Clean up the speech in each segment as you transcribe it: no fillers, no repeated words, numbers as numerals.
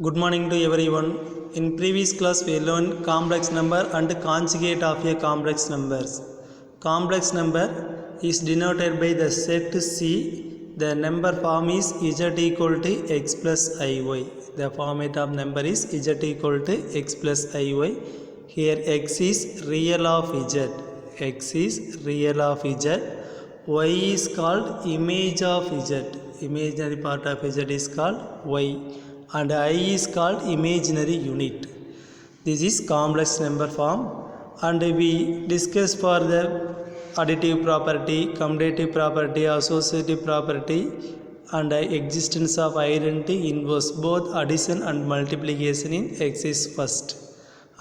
Good morning to everyone. In previous class we learned complex number and conjugate of a complex numbers. Complex number is denoted by the set C. The number form is z equal to x plus iy. The format of number is z equal to x plus iy. Here x is real of z. X is real of z. Y is called image of z. Imaginary part of z is called y. And I is called imaginary unit. This is complex number form, and we discuss for the additive property, commutative property, associative property, and existence of identity inverse, both addition and multiplication in x is first.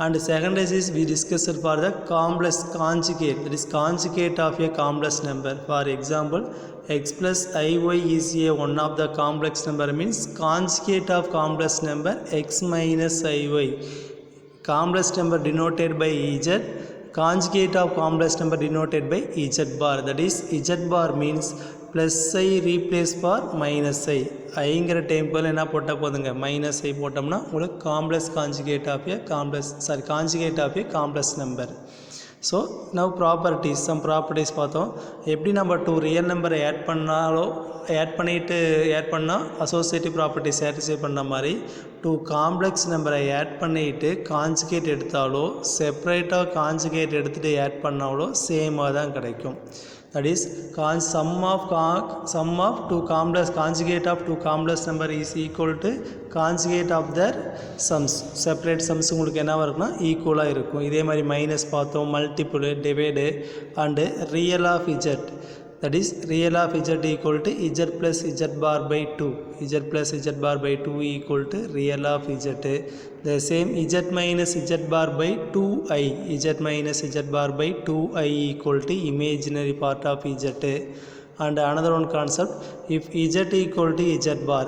And second is we discussed for the complex conjugate, that is conjugate of a complex number. For example, x plus iy is a one of the complex number, means conjugate of complex number x minus iy. Complex number denoted by z, conjugate of complex number denoted by z bar. That is z bar means plus I replace for minus I. ஐங்கிற டைம்பில் என்ன போட்டால் போதுங்க, minus i போட்டோம்னா உங்களுக்கு complex conjugate of a conjugate of a complex number. So now properties, some properties பார்த்தோம். எப்படி நம்ம two real நம்பரை add பண்ணால் அசோசியேட்டிவ் ப்ராப்பர்ட்டி சாட்டிஸ்ஃபை பண்ண மாதிரி டூ காம்ப்ளெக்ஸ் நம்பரை ஆட் பண்ணிவிட்டு கான்ஜுகேட் எடுத்தாலோ செப்பரேட்டாக கான்ஜுகேட் எடுத்துகிட்டு ஆட் பண்ணாலோ சேமாக தான் கிடைக்கும். That is sum of two complex conjugate of two complex number is equal to conjugate of their sums. Separate sums உங்களுக்கு என்ன இருக்குன்னா ஈக்குவலாக இருக்கும். இதே மாதிரி மைனஸ் பார்த்தோம், multiple, divide and real of z. That is real of z equal to z plus z bar by 2. Z plus z bar by 2 equal to real of z. The same z minus z bar by 2i. Z minus z bar by 2i equal to imaginary part of z. And another one concept, if z equal to z bar,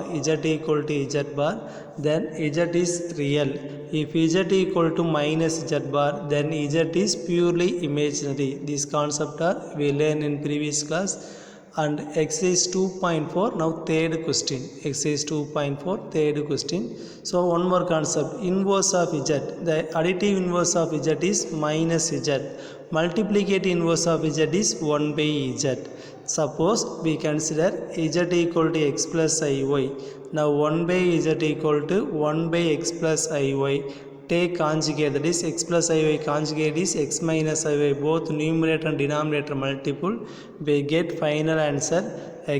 then z is real. If z equal to minus z bar, then z is purely imaginary. This concept we learned in previous class. And exercise 2.4, now third question. Exercise 2.4, third question. So one more concept, inverse of z. The additive inverse of z is minus z. Multiplicative inverse of z is 1 by z. Suppose we consider z equal to x plus iy. Now 1 by z equal to 1 by x plus iy. Take conjugate, that is x plus iy conjugate is x minus iy, both numerator and denominator multiple. We get final answer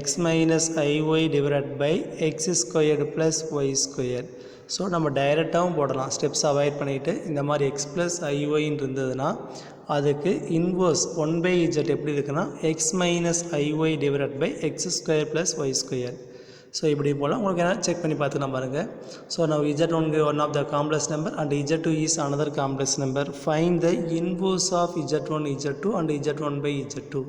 x minus iy divided by x squared plus y squared. So நம்ம டைரெக்டாகவும் போடலாம், steps avoid பண்ணிவிட்டு. இந்த மாதிரி X plus ஐஒய்ன்னு இருந்ததுன்னா அதுக்கு inverse 1 by z எப்படி இருக்குன்னா x minus i y divided by x square plus y square. So இப்படி போல் உங்களுக்கு என்ன செக் பண்ணி பார்த்துக்கலாம் பாருங்கள். So now z1 one of the complex number and z2 is another complex number. Find the inverse of z1 z2 and z1 by z2.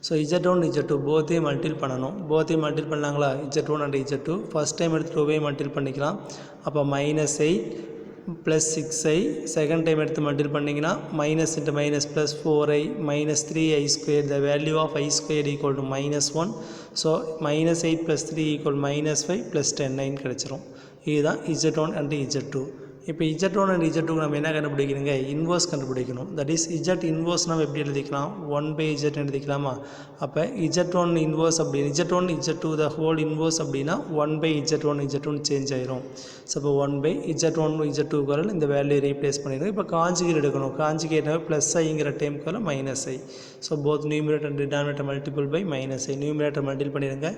So z1 z2 போத்தையும் multiple பண்ணணும். போத்தையும் மல்டிபிள் பண்ணாங்களா, z1 and z2 first time எடுத்து 2 multiple பண்ணிக்கலாம். அப்போ minus 8 plus 6i. Second time எடுத்து multiple பண்ணிங்கன்னா minus into minus plus 4i minus 3i square. The value of i square equal to minus 1. ஸோ minus 8 plus 3 equal minus 5 plus 10 கிடச்சிரும். இதுதான் z1 and z2. இப்போ z1 and z2 நம்ம என்ன கண்டுபிடிக்கணுங்க, inverse கண்டுபிடிக்கணும். That is z inverse நம்ம எப்படி எழுதிக்கலாம், 1 by z எழுதிக்கலாமா. அப்போ z1 இன்வர்ஸ் அப்படி z1 z2 the whole inverse அப்படின்னா 1 by z1 சேஞ்ச் ஆயிரும். ஸோ இப்போ 1 by z1 z2 வரல இந்த வேல்யூ ரீப்ளேஸ் பண்ணிடுங்க. இப்போ காஞ்சிகேட் எடுக்கணும். காஞ்சிகேட்னாவே ப்ளஸ் ஐங்கிற டைமுக்கு வரல minus i. So both numerator and denominator multiple by minus i. Numerator multiple பண்ணிடுங்க.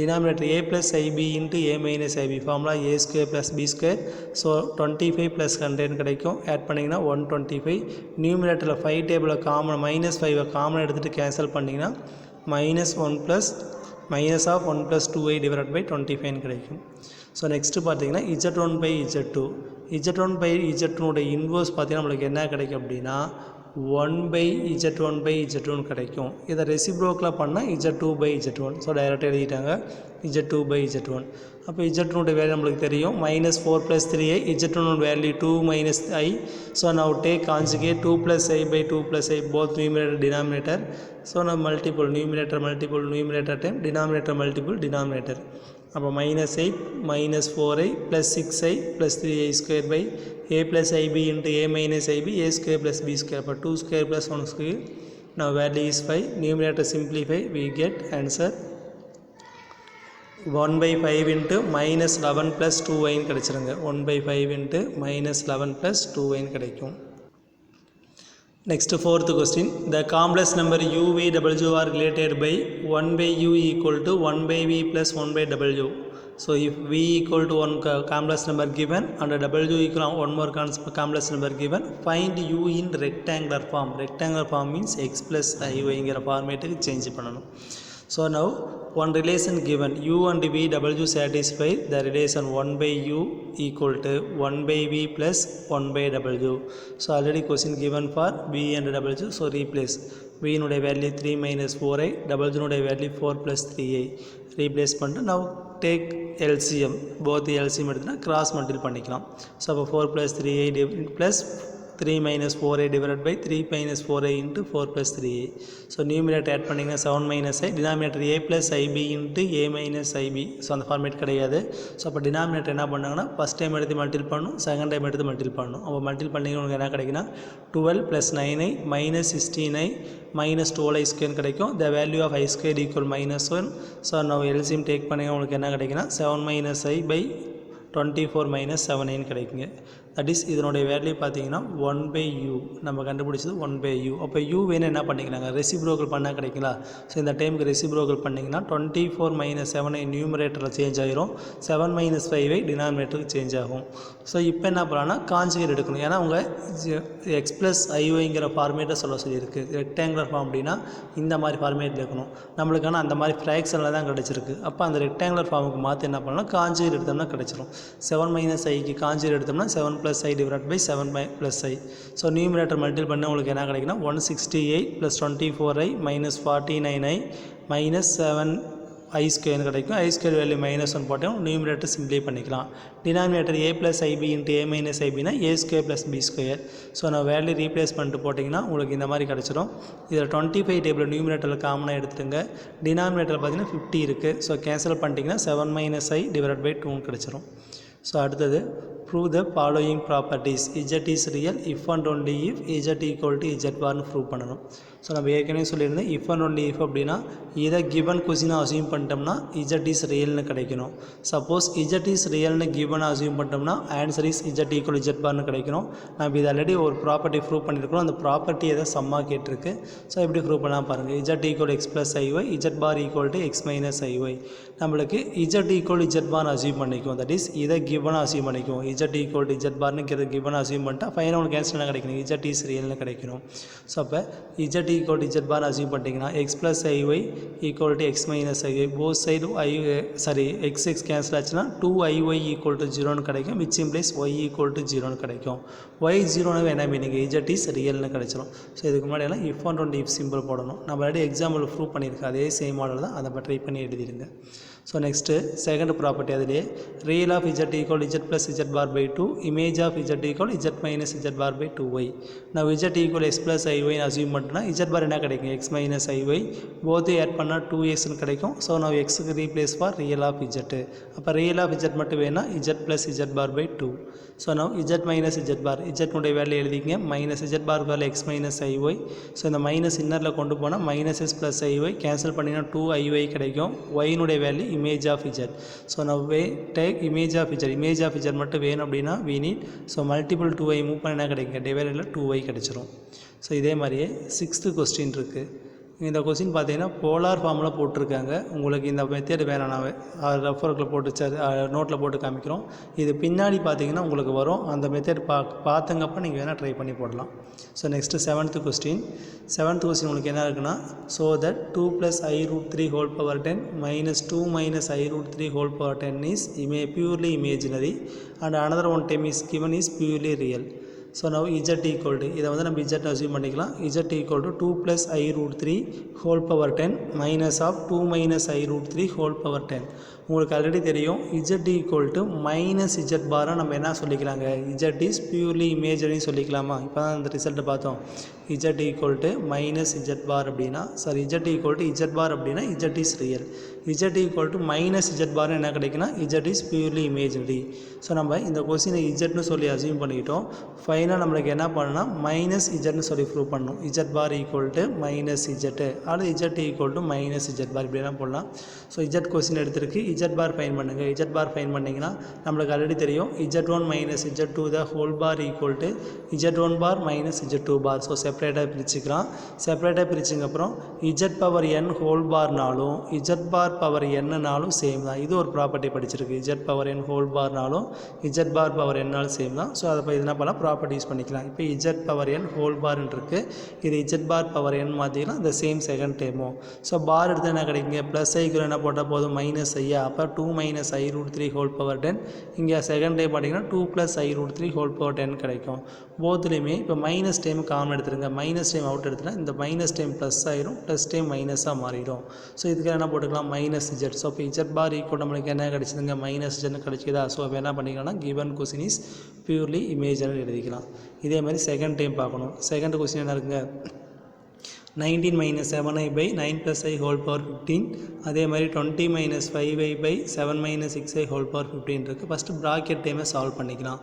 Denominator a plus i b into a minus i b, formula a square plus b square. So 25 plus 100 கிடைக்கும். Add பண்ணிங்கன்னா 125. நியூமிரேட்டரில் 5 டேபிளில் common minus 5 common எடுத்துகிட்டு cancel பண்ணிங்கன்னா minus 1 plus minus of 1 plus 2i divide by 25 கிடைக்கும். So next பார்த்தீங்கன்னா z1 by z2. z1 by z2 inverse பார்த்தீங்கன்னா நம்மளுக்கு என்ன கிடைக்கும் அப்படின்னா 1 by z1 by z2 கிடைக்கும். இதை ரெசிப்ரோக்கில் பண்ணால் z2 by z1. ஸோ டைரெக்டாக எழுதிட்டாங்க z2 by z1. அப்போ z2 வேல்யூ நம்மளுக்கு தெரியும் minus 4 plus 3i. z2 value 2 minus i. So now take conjugate 2 plus i by 2 plus i, both numerator denominator. So நம்ம multiple numerator time denominator multiple denominator. அப்போ -8 -4i + 6i + 3i square by a + ib into a minus ib a square plus b square. அப்போ 2 square plus 1 square. Now value is 5. Numerator simplify, we get answer 1/5 into -11 plus 2i கிடைச்சிருங்க. 1/5 into -11 plus 2i கிடைக்கும். Next, fourth question. The complex number u, v, w are related by 1/u equal to 1/v plus 1/w. So if v equal to one complex number given and w equal to one more complex number given, find u in rectangular form. Rectangular form means x plus iy இங்கிற ஃபார்மேட்டுக்கு change பண்ணணும். So now one relation given, u and v, w satisfy the relation 1/u equal to 1/v plus 1/w. So already question given for v and w, so replace. v nuடைய value 3 minus 4i, w nuடைய value 4 plus 3i. replace பண்ணிட்டு now take LCM, both LCM எடுத்துனா cross multiply பண்ணிக்கலாம். So அப்போ 4 plus 3i plus 3 minus 4i divided by 3 minus 4i into 4 plus 3i. So numerator add பண்ணிங்கன்னா 7 minus i, denominator a plus ib into a minus ib. So அந்த format கிடையாது. So அப்போ denominator என்ன பண்ணாங்கன்னா first time எடுத்து multiple பண்ணணும், second time எடுத்து multiple பண்ணணும். அப்போ மல்டிபிள் பண்ணிங்கன்னா உங்களுக்கு என்ன கிடைக்குன்னா 12 plus 9i minus 16i minus 12i square கிடைக்கும். The value of i square equal -1. So now LCM take பண்ணிங்கன்னா உங்களுக்கு என்ன கிடைக்குன்னா 7 minus i by 24 minus 7i கிடைக்குங்க. தட் இஸ் இதனுடைய வேல்யூ பார்த்தீங்கன்னா 1/u. நம்ம கண்டுபிடிச்சது 1/u. அப்போ u வேணும் என்ன பண்ணிக்கலாங்க, ரெசிப்ரோக்கல் பண்ணால் கிடைக்குங்களா. ஸோ இந்த டைமுக்கு ரெசிப்ரோக்கல் பண்ணிங்கன்னா 24 minus 7i நியூமரேட்டரில் சேஞ்ச் ஆகிரும், 7 minus 5i டினாமினேட்டருக்கு சேஞ்ச் ஆகும். ஸோ இப்போ என்ன பண்ணலாம்னா கான்ஜுகேட் எடுக்கணும். ஏன்னா உங்கள் எக்ஸ் ப்ளஸ் ஐஒய்ங்கிற ஃபார்மேட்டை சொல்ல சொல்லியிருக்கு. ரெக்டாங்குலர் ஃபார்ம் அப்படின்னா இந்த மாதிரி ஃபார்மேட்டில் இருக்கணும். நம்மளுக்கான அந்த மாதிரி ஃப்ராக்ஷனில் தான் கிடச்சிருக்கு. அப்போ அந்த ரெக்டாங்குலர் ஃபார்முக்கு மாற்றி என்ன பண்ணலாம், கான்ஜுகேட் எடுத்தோம்னா கிடச்சிரும். 7 minus iக்கு கான்ஜுகேட் எடுத்தோம்னா 7 plus i divided by 7 plus i. So numerator multiple பண்ண உங்களுக்கு என்ன கிடைக்குன்னா 168 plus 24i minus 49i minus 7i square கிடைக்கும். i square வேல்யூ -1 போட்டோம், numerator சிம்பிளை பண்ணிக்கலாம். denominator a plus ib into a minus ib னா a square plus b square. So நான் value replace பண்ணிட்டு போட்டிங்கன்னா உங்களுக்கு இந்த மாதிரி கிடச்சிடும். இதில் 25 டேபிள் நியூமரேட்டரில் காமனாக எடுத்துங்க. டினாமினேட்டரில் பார்த்தீங்கன்னா 50 இருக்குது. ஸோ கேன்சல் பண்ணிட்டீங்கன்னா 7 minus i divided by 2 கிடச்சிரும். ஸோ அடுத்தது prove the following properties. z is real if and only if z equal to z bar prove பண்ணணும். ஸோ நம்ம ஏற்கனவே சொல்லியிருந்தேன் if and only if அப்படின்னா இதை கிவன் கொஸ்டினாக அசியூம் பண்ணிட்டோம்னா z is realனு கிடைக்கணும். சப்போஸ் z is realனு கிவனாக அசியூம் பண்ணிட்டோம்னா answer is z equal to z barனு கிடைக்கணும். நம்ம இது ஆல்ரெடி ஒரு ப்ராப்பர்ட்டி ப்ரூவ் பண்ணியிருக்கிறோம். அந்த ப்ராப்பர்ட்டி எதை சம்மா கேட்டிருக்கு. ஸோ எப்படி ப்ரூவ் பண்ணால் பாருங்கள். z equal to x plus iy, z bar equal to x minus iy. நம்மளுக்கு z equal to z bar assume பண்ணிக்கும். தட் இஸ் இதை கிவனாக அசியூம் பண்ணிக்கும். z equal to z barனு கிவனாக அசியூம் பண்ணிட்டா ஃபைனல் உங்களுக்கு கேன்சல் என்ன கிடைக்கணும், z is realனு கிடைக்கணும். ஸோ அப்போ z equal to z bar assume பண்ணிட்டீங்கன்னா x plus iy equal to x minus iy, both side x cancel ஆச்சுன்னா 2iy equal to 0னு கிடைக்கும், which implies y equal to 0னு கிடைக்கும். y 0னு என்ன meaning, z is realனு கிடைச்சிடும். So இதுக்கு முன்னாடி எல்லாம் if and only if simple போடணும். நம்ம ஆல்ரெடி எக்ஸாம்பிள் ப்ரூவ் பண்ணியிருக்கோம், அதே சேம் மாடல் தான், அதை ட்ரை பண்ணி எழுதிடுங்க. ஸோ நெக்ஸ்ட்டு செகண்ட் ப்ராப்பர்ட்டி அதிலே real of z equal to z plus z bar by 2, image of z equal to z minus z bar by 2y. நான் z equal to x plus iy assume பண்ணிட்டேன்னா z bar என்ன கிடைக்கும், x minus iy, both add பண்ணால் 2xன்னு கிடைக்கும். So நான் எக்ஸுக்கு replace for real of z. அப்போ ரியல் ஆஃப் z மட்டும் வேணால் z plus z bar by 2. So நான் z minus z bar, z value எழுதிங்க, minus z bar value x minus iy. So இந்த மைனஸ் இன்னரில் கொண்டு போனால் minus s plus iy cancel பண்ணிங்கன்னா 2iy கிடைக்கும். y value image of z. So now we take image of z. image of z மட்டும் வேணும் அப்படின்னா we need so multiple 2i move பண்ணா கிடைக்கும், டிவைடரில் 2i கிடைச்சிரும். ஸோ இதே மாதிரியே 6th கொஸ்டின் இருக்குது. இந்த கொஸ்டின் பார்த்தீங்கன்னா போலார் ஃபார்மில் போட்டிருக்காங்க. உங்களுக்கு இந்த மெத்தேட் வேணாம், நான் ரெஃபர்க்கில் போட்டு நோட்டில் போட்டு காமிக்கிறோம். இது பின்னாடி பார்த்தீங்கன்னா உங்களுக்கு வரும். அந்த மெத்தேட் பார்த்துங்கப்போ நீங்கள் வேணால் ட்ரை பண்ணி போடலாம். So next 7th question. 7th question உங்களுக்கு என்ன இருக்குன்னா, so that 2 plus i root 3 whole power 10 minus 2 minus i root 3 whole power 10 is purely imaginary and another one term is given is purely real. So now z equal to, இதை வந்து நம்ம z assume பண்ணிக்கலாம். z equal to 2 plus i root 3 whole power 10 minus of 2 minus i root 3 whole power 10. உங்களுக்கு already தெரியும் z equal to minus z பாரை நம்ம என்ன சொல்லிக்கலாங்க, z இஸ் பியூர்லி இமேஜரி சொல்லிக்கலாமா. இப்போ தான் அந்த ரிசல்ட்டை பார்த்தோம். z equal to minus z bar அப்படின்னா z equal to z bar அப்படின்னா z is real. z equal to minus z bar என்ன கிடைக்குன்னா z is purely imaginary. So நம்ம இந்த கொஸ்டினை இஜட்னு சொல்லி அசியூம் பண்ணிக்கிட்டோம். ஃபைனலாக நம்மளுக்கு என்ன பண்ணணும்னா மைனஸ் இஜட்னு சொல்லி ப்ரூவ் பண்ணணும். Z bar equal to minus z அல்லது z equal to minus z bar இப்படிலாம் போடலாம். ஸோ இஜட் கொஸ்டின் எடுத்துருக்கு, இஜட் பார் ஃபைன் பண்ணுங்கள். இஜட் பார் ஃபைன் பண்ணிங்கன்னா நம்மளுக்கு ஆல்ரெடி தெரியும் z1 minus z2 the whole bar equal to z1 bar minus z2 bar. So செப்பரேட்டாக பிரிச்சுக்கலாம். செப்பரேட்டாக பிரிச்சுங்கப்புறம் z பவர் n ஹோல் பார்னாலும் z பார் பவர் என்னனாலும் சேம் தான். இது ஒரு ப்ராப்பர்ட்டி படிச்சிருக்கு. z பவர் n ஹோல் பார்னாலும் z பார் பவர் என்னாலும் சேம் தான். ஸோ அதை இப்போ என்ன பண்ணலாம், ப்ராப்பர்ட்டி யூஸ் பண்ணிக்கலாம். இப்போ z பவர் n ஹோல் பார்ன்னு இருக்குது, இது z பார் பவர் n மாற்றிக்கலாம். இந்த சேம் செகண்ட் டைமும். ஸோ பார் எடுத்து என்ன கிடைக்குங்க, ப்ளஸ் ஐக்கு என்ன போட்டால் போதும், மைனஸ் ஐயா. அப்போ 2 மைனஸ் ஐ ரூட் 3 ஹோல் பவர் 10. இங்கே செகண்ட் டைம் பார்த்தீங்கன்னா 2 ப்ளஸ் ஐ ரூட் 3 ஹோல் பவர் 10 கிடைக்கும். போத்துலேயுமே இப்போ மைனஸ் டைம் காமன் எடுத்துருங்க. மைனஸ் டைம் அவுட் எடுத்துனா இந்த மைனஸ் டைம் ப்ளஸ் ஆயிரும், ப்ளஸ் டைம் மைனஸாக மாறிடும். ஸோ இதுக்கு என்ன போட்டுக்கலாம், மைனஸ் z. ஸோ இப்போ z பார் ஈக்குவல் நம்மளுக்கு என்ன கிடைச்சிதுங்க, மைனஸ் z கிடைச்சிதா. ஸோ அப்போ என்ன பண்ணிக்கலாம்னா given question is purely imaginary எழுதிக்கலாம். இதே மாதிரி செகண்ட் டைம் பார்க்கணும். செகண்ட் கொஸ்டின் என்ன இருக்குங்க, 19 minus 7i by 9 plus i whole power 15. அதே மாதிரி 20 minus 5i by 7 minus 6i whole power 15 இருக்குது. ஃபஸ்ட்டு ப்ராக்கெட் டைமை சால்வ் பண்ணிக்கலாம்.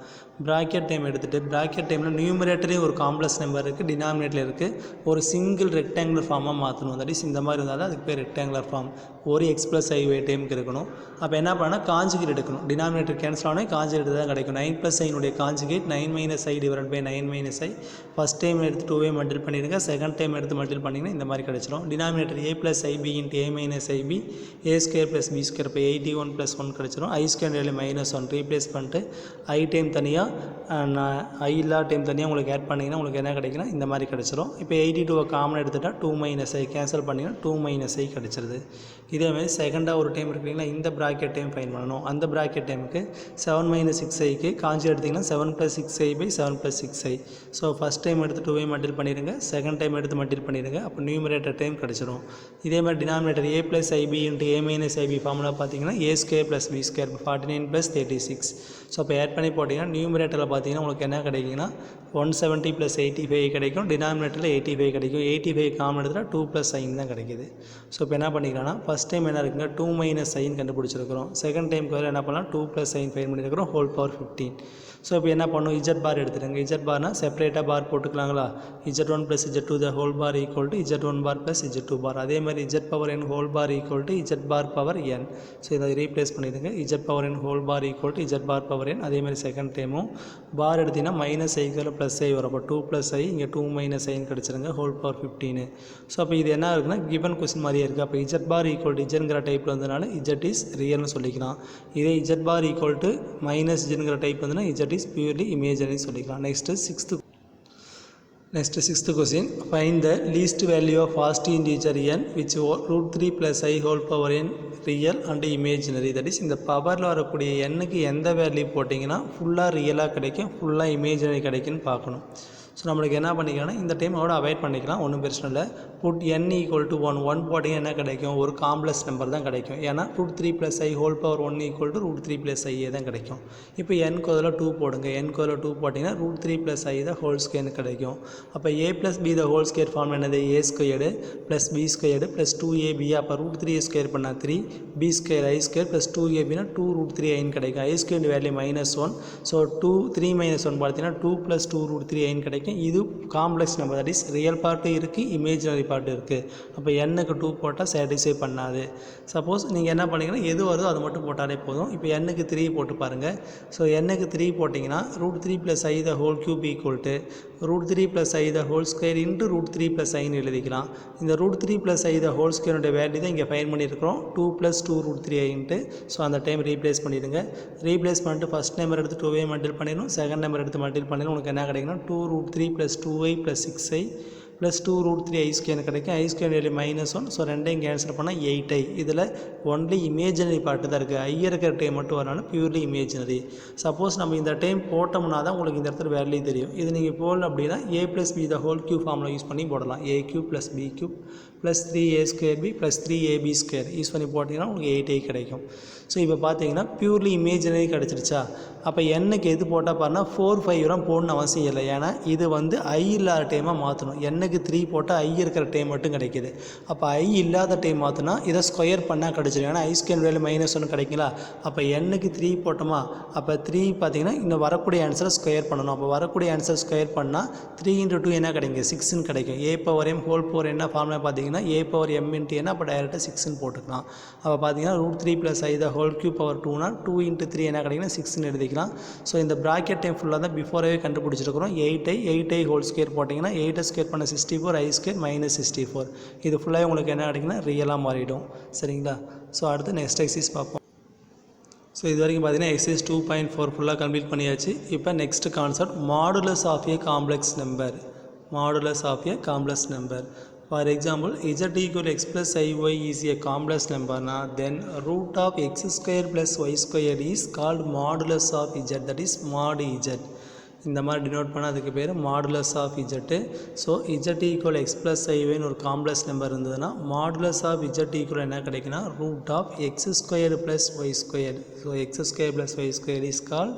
ப்ராக்கெட் டைம் எடுத்துகிட்டு ப்ராக்கெட் டைமில் நியூமரேட்டரே ஒரு காம்ப்ளெக்ஸ் நம்பர் இருக்குது, டினாமினேட்டரில் இருக்குது. ஒரு சிங்கிள் ரெக்டாங்குலர் ஃபார்மாக மாற்றணும். தட் இஸ் இந்த மாதிரி இருந்தாலும் அதுக்கு பேர் ரெக்டாங்குலர் ஃபார்ம். ஒரு x plus i y டைமுக்கு இருக்கணும். அப்போ என்ன பண்ணால் காஞ்சுகேட் எடுக்கணும். டினாமினேட்டர் கேன்சல் ஆனால் காஞ்சுகேட் தான் கிடைக்கும். 9 plus i conjugate 9 minus i divide by 9 minus i. First time எடுத்து 2 மல்டிபிள் பண்ணிடுங்க. செகண்ட் டைம் எடுத்து மல்டிபிள் பண்ணிங்கன்னா இந்த மாதிரி கிடைச்சிடும். Denominator a plus ib into a minus ib a square plus b square இப்போ 81 plus 1 கிடைச்சிடும். i square வேல்யூ -1 ரீப்ளேஸ் பண்ணிட்டு i டைம் தனியாக i இல்லா டைம் தனியாக உங்களுக்கு ஆட் பண்ணிங்கன்னா உங்களுக்கு என்ன கிடைக்குன்னா இந்த மாதிரி கிடைச்சிடும். இப்போ 82 காமன் எடுத்துட்டால் 2 minus i கேன்சல் பண்ணிங்கன்னா 2 minus i கிடைச்சிருது. இதேமாதிரி செகண்டாக ஒரு டைம் இருக்குங்களா, இந்த ப்ராக்கெட் டைம் ஃபைன் பண்ணணும். அந்த ப்ராக்கெட் டைமுக்கு 7 minus 6iக்கு காஞ்சி எடுத்திங்கன்னா 7 plus 6i by 7 plus 6i. So first time எடுத்து 2 மல்டிபிள் பண்ணிடுங்க, செகண்ட் டைம் எடுத்து மல்டிபிள் பண்ணிடுங்க. அப்போ நியூமரேட்டர் டைம் கிடச்சிடும். இதே மாதிரி denominator a plus ib into a minus ib formula பார்த்தீங்கன்னா a square plus b square 49 plus 36. So இப்போ ஆட் பண்ணி போட்டிங்கன்னா நியூமரேட்டரில் பார்த்தீங்கன்னா உங்களுக்கு என்ன கிடைக்குன்னா 170 plus 85 கிடைக்கும். டினாமினேட்டரில் 85 கிடைக்கும். 85 காமன் எடுத்துகிட்டா 2 plus i தான் கிடைக்குது. ஸோ இப்போ என்ன பண்ணிக்கலாம்னா ஃபஸ்ட் டைம் என்ன இருக்குங்க 2 minus i கண்டுபிடிச்சிருக்கிறோம். செகண்ட் டைமுக்கு வேறு என்ன பண்ணலாம் 2 plus i ஃபைன் பண்ணியிருக்கிறோம் ஹோல் பவர் 15. ஸோ இப்போ என்ன பண்ணும், z பார் எடுத்துடுங்க. z பார்னால் செப்பரேட்டாக பார் போட்டுக்கலாங்களா. z1 plus z2 the whole bar equal to z1 bar plus z2 bar. அதே மாதிரி z power n whole bar equal to z bar power n. So இதை ரீப்ளேஸ் பண்ணிடுங்க. z power n whole bar equal to z bar power n. அதே மாதிரி second டைமும் பார் எடுத்திங்கன்னா minus ஐக்கு plus ஐ வரும். அப்போ 2 plus i இங்கே 2 minus i கிடச்சிருங்க ஹோல் பவர் 15. ஸோ அப்போ இது என்ன இருக்குன்னா கிவன் கொஸ்டின் மாதிரியே இருக்குது. அப்போ z பார் ஈக்குவல் டு zங்கிற டைப்பில் வந்ததுனால z இஸ் ரியல்னு சொல்லிக்கலாம். இதே z bar equal to minus zங்கிற டைப் வந்துன்னா z இஸ் பியூர்லி இமேஜரி சொல்லிக்கலாம். Next sixth question, find the least value of first integer n which root 3 plus i whole power n real and imaginary. That is இந்த பவரில் வரக்கூடிய எண்ணுக்கு எந்த value போட்டிங்கன்னா ஃபுல்லாக ரியலாக கிடைக்கும், ஃபுல்லாக இமேஜினரி கிடைக்குன்னு பார்க்கணும். ஸோ நம்மளுக்கு என்ன பண்ணிக்கலாம்னா இந்த டைம் அவட அவாய்ட் பண்ணிக்கலாம், ஒன்றும் பிரச்சனை இல்லை. புட் n ஈக்குவல் டு 1 போட்டிங்க என்ன கிடைக்கும், ஒரு காம்ப்ளெக்ஸ் நம்பர் தான் கிடைக்கும். ஏன்னா root 3 plus i whole power 1 equal to root 3 plus i தான் கிடைக்கும். இப்போ n கோதில் 2 போடுங்க. n கோதில் 2 போட்டிங்கன்னா ரூட் 3 plus i தான் ஹோல் ஸ்கொயர் கிடைக்கும். அப்போ a plus b the whole square form என்னது, a squared plus b squared plus 2ab. அப்போ ரூட் 3 ஸ்கொயர் பண்ணால் 3 b square i square plus 2abனா 2 ரூட் 3 i கிடைக்கும். i square value -1. ஸோ 3 -1 பார்த்தீங்கன்னா 2 + 2 root 3 i கிடைக்கும். இது complex number, that is real part இருக்குது, imaginary part இருக்குது. அப்போ எண்ணுக்கு 2 போட்டால் சாட்டிஸ்ஃபை பண்ணாது. சப்போஸ் நீங்கள் என்ன பண்ணிங்கன்னா எது வருதோ அது மட்டும் போட்டாலே போதும். இப்போ எண்ணுக்கு 3 போட்டு பாருங்கள். ஸோ எண்ணுக்கு 3 போட்டிங்கன்னா root 3 + i the whole cube equal to root 3 + i the whole square into root 3 + iன்னு எழுதிக்கலாம். இந்த ரூட் 3 + i த ஹோல் ஸ்கொயருடைய வேல்யூ தான் இங்கே ஃபைன் பண்ணியிருக்கிறோம், 2 + 2 ரூட் 3 iன்ட்டு. ஸோ அந்த டைம் ரீப்ளேஸ் பண்ணிடுங்க. ரீப்ளேஸ் பண்ணிட்டு ஃபஸ்ட் நம்பர் எடுத்து 2 மல்டிபிள் பண்ணிடணும், செகண்ட் நம்பர் எடுத்து மல்டிபிள் பண்ணிடணும். உங்களுக்கு என்ன கிடைக்குன்னா 2 root 3 + 2i + 6i plus 2 root 3 i square கிடைக்கும். i square value -1. ஸோ ரெண்டையும் கேன்சல் பண்ணால் 8i. இதில் ஒன்லி இமேஜினரி பார்ட்டு தான் இருக்குது. ஐ இருக்கிற டைம் மட்டும் வரனால பியூர்லி இமேஜினரி. சப்போஸ் நம்ம இந்த டைம் போட்டோம்னா தான் உங்களுக்கு இந்த இடத்துல வேல்யூ தெரியும். இது நீங்கள் போடல அப்படின்னா a + b the whole cube formula use பண்ணி போடலாம். a³ + b³ plus 3a² plus 3ab² use பண்ணி போட்டிங்கன்னா உங்களுக்கு 8a கிடைக்கும். ஸோ இப்போ பார்த்தீங்கன்னா பியூர்லி இமேஜினரி கிடச்சிருச்சா. அப்போ எண்ணுக்கு எது போட்டால் பாருன்னா 4 5 வரும் போடணும்னு அவசியம் இல்லை. ஏன்னா இது வந்து ஐ இல்லாத டைமாக மாற்றணும். எண்ணுக்கு 3 போட்டால் ஐ இருக்கிற டைம் மட்டும் கிடைக்கிது. அப்போ ஐ இல்லாத டைம் மாற்றினா இதை ஸ்கொயர் பண்ணால் கிடச்சிடும். ஏன்னா i² வேல்யூ -1 கிடைக்குங்களா. அப்போ எண்ணுக்கு 3 போட்டோமா, அப்போ 3 பார்த்தீங்கன்னா இன்னும் வரக்கூடிய ஆன்சரை ஸ்கொயர் பண்ணணும். அப்போ வரக்கூடிய ஆன்சர் ஸ்கொயர் பண்ணால் 3 × 2 என்ன கிடைக்கும், 6ன்னு கிடைக்கும். a⁴m என்ன ஃபார்முலா பார்த்தீங்கன்னா a⁴m × n, அப்போ டைரெக்டாக 6ன்னு போட்டுக்கலாம். அப்போ பார்த்தீங்கன்னா √3 + i² பவர் 2னா 2 × 3 என்ன கிடைக்குன்னா 6ன்னு எழுதிக்கலாம். ஸோ இந்த ப்ராக்கெட் டைம் ஃபுல்லாக தான் பிஃபோரே கண்டுபிடிச்சிருக்கிறோம். 8i² போட்டிங்கன்னா 8² பண்ண 64, i² -64. இது ஃபுல்லாக உங்களுக்கு என்ன கிடைக்குன்னா ரியலாக மாறிடும். சரிங்களா. ஸோ அடுத்து நெக்ஸ்ட் எக்ஸசைஸ் பார்ப்போம். ஸோ இது வரைக்கும் பார்த்தீங்கன்னா எக்ஸசைஸ் 2.4 ஃபுல்லாக கம்ப்ளீட் பண்ணியாச்சு. இப்போ next concept modulus of a complex number. Modulus of a complex number. For example, z = x plus iy is a complex number, then root of x² plus y² is called modulus of z, that is mod z. இந்த மாதிரி denote பண்ணால் அதுக்கு பேர் modulus of z. So z = x plus iy ஒரு complex number இருந்ததுன்னா modulus of z என்ன கிடைக்குன்னா root of x² plus y². So x² plus y² is called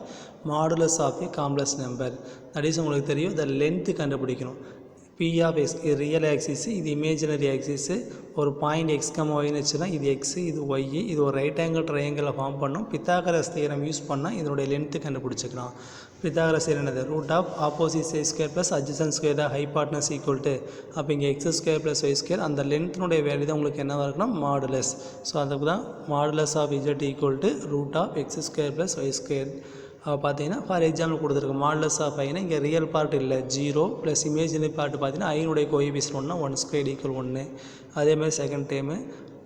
modulus of a complex number. That is உங்களுக்கு தெரியும், இந்த length கண்டுபிடிக்கணும். P of x இது real axis, இது இமேஜினரி ஆக்சிஸ். ஒரு பாயிண்ட் x, yன்னு வச்சுன்னா இது x, இது y. இது ஒரு ரைட் ஆங்கிள் ட்ரையாங்கிளை ஃபார்ம் பண்ணும். பித்தாகரஸ் தியரம் யூஸ் பண்ணால் இதனுடைய லென்த்து கண்டுபிடிச்சிக்கலாம். பித்தாகரஸ் தியரம் என்னது, root of opposite side square plus adjacent square தான் ஹைபாட்னஸ் ஈக்குவல் டு, அப்போ இங்கே x² + y², அந்த லென்த்தினுடைய வேல்யூ தான் உங்களுக்கு என்னவாக இருக்குன்னா மாடுலஸ். ஸோ அதுக்கு தான் modulus of z = root of x² + y². பார்த்தீங்கன்னா ஃபார் எக்ஸாம்பிள் கொடுத்துருக்கு மாடுலஸ் ஆஃப் ஐனா இங்கே ரியல் பார்ட் இல்லை 0 ப்ளஸ் இமேஜினரி பார்ட் பார்த்தீங்கன்னா ஐனுடைய கோஎஃபிஷியன்ட் 1 = 1. அதே மாதிரி second time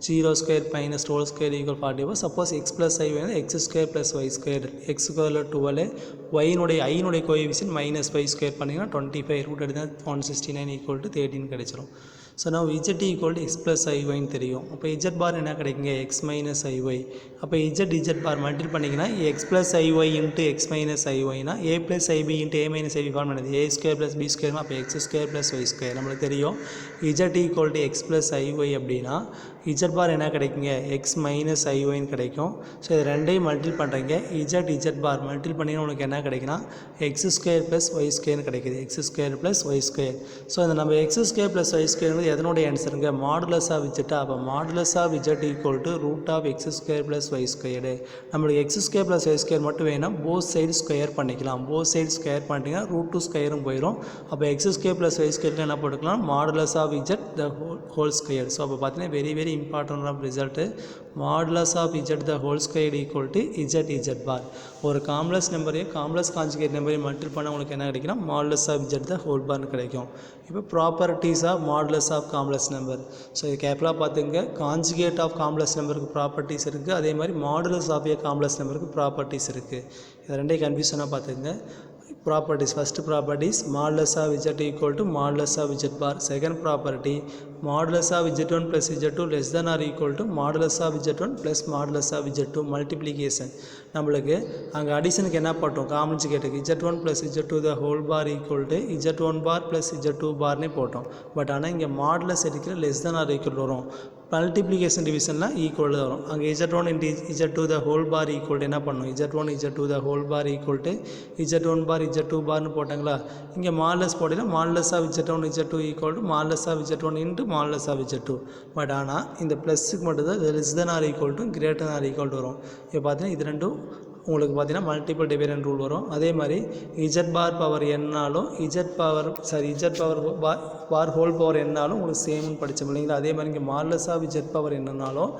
0² - (2) = 44. Suppose x + i வேணும் x² + y². x = 12, ஐனுடைய கோஎஃபிஷியன்ட் -5² பண்ணிங்கன்னா 25, ரூட் எடுத்தால் 169 = 13 கிடைச்சிரும். So now z = x plus iy தெரியும். அப்போ z பார் என்ன கிடைக்குங்க, x minus iy. அப்போ z பார் மல்டிபிள் பண்ணிங்கன்னா x plus iy into x minus iy னா a plus ib into a minus ib form பண்ணுது. a² plus b² அப்போ x² plus y². நம்மளுக்கு தெரியும் z = x plus iy அப்படின்னா z பார் என்ன கிடைக்குங்க, x minus iy கிடைக்கும். ஸோ இது ரெண்டையும் மல்டிபிள் பண்ணுறீங்க, z பார் மல்டிபிள் பண்ணிங்கன்னா உனக்கு என்ன கிடைக்குன்னா x² plus y² கிடைக்குது. x² plus y². ஸோ இந்த நம்ம x² plus y² எதனுடைய ஆன்சருங்க, மாடுலஸ் ஆஃப் z. அப்போ modulus of z = root of x² + y². நம்மளுக்கு x² + y² மட்டும் வேணும், போத் சைடு ஸ்கொயர் பண்ணிக்கலாம். போத் சைடு ஸ்கொயர் பண்ணிட்டீங்கன்னா ரூட் ஸ்கொயரும் போயிடும். அப்போ x² + y² என்ன போட்டுக்கலாம், modulus of z the whole square. So அப்போ பார்த்தீங்கன்னா very important of result modulus of z the whole square = z bar. ஒரு காம்ப்ளெக்ஸ் நம்பரையும் காம்ப்ளெக்ஸ் கான்ஜுகேட் நம்பரையும் மல்டிபிள் பண்ணால் உங்களுக்கு என்ன கிடைக்குன்னா modulus of z the whole பார்னு கிடைக்கும். இப்போ properties of modulus of complex number. So இது கேர்ஃபுல்லாக பார்த்துங்க, கான்ஜுகேட் ஆஃப் காம்ப்ளெக்ஸ் நம்பருக்கு ப்ராப்பர்ட்டிஸ் இருக்குது, அதே மாதிரி மாடுலஸ் ஆஃப் ஏ காம்ப்ளெக்ஸ் நம்பருக்கு ப்ராப்பர்ட்டிஸ் இருக்குது. இது ரெண்டையும் கன்ஃபியூஷனாக பார்த்துங்க. Properties, first properties modulus of z = modulus of z bar. Second property modulus of z1 + z2 less than or equal to modulus of z1 + modulus of z2. Multiplication நம்மளுக்கு அங்கே அடிஷனுக்கு என்ன போட்டோம், கான்ஜுகேட்டுக்கு z1 + z2 the whole bar = z1 bar + z2 Barne போட்டோம். But ஆனால் இங்கே modulus எடுக்கிற less than or equal வரும், multiplication டிவிஷன்லாம் equal தான் வரும். அங்கே z1 × z2 the whole bar equal என்ன பண்ணும், z1 z2 the whole bar = z1 bar z2 பார்னு போட்டாங்களா. இங்கே மாடுலஸ் போட்டிங்கன்னா modulus of z1 z2 = modulus of z1 × modulus of z2. But ஆனால் இந்த ப்ளஸ்ஸுக்கு மட்டும் தான் less than or equal to greater than or equal to வரும். இப்போ பார்த்தீங்கன்னா இது ரெண்டும் உங்களுக்கு பார்த்தீங்கன்னா மல்டிபிள் டிவைடண்ட் ரூல் வரும். அதே மாதிரி z பார் பவர் என்னாலும் z பார் ஹோல் பவர் என்னாலும் உங்களுக்கு சேம்னு படித்தோம் இல்லைங்களா. அதே மாதிரி இங்கே மாடுலஸ் ஆஃப் z பவர் என்னன்னாலும்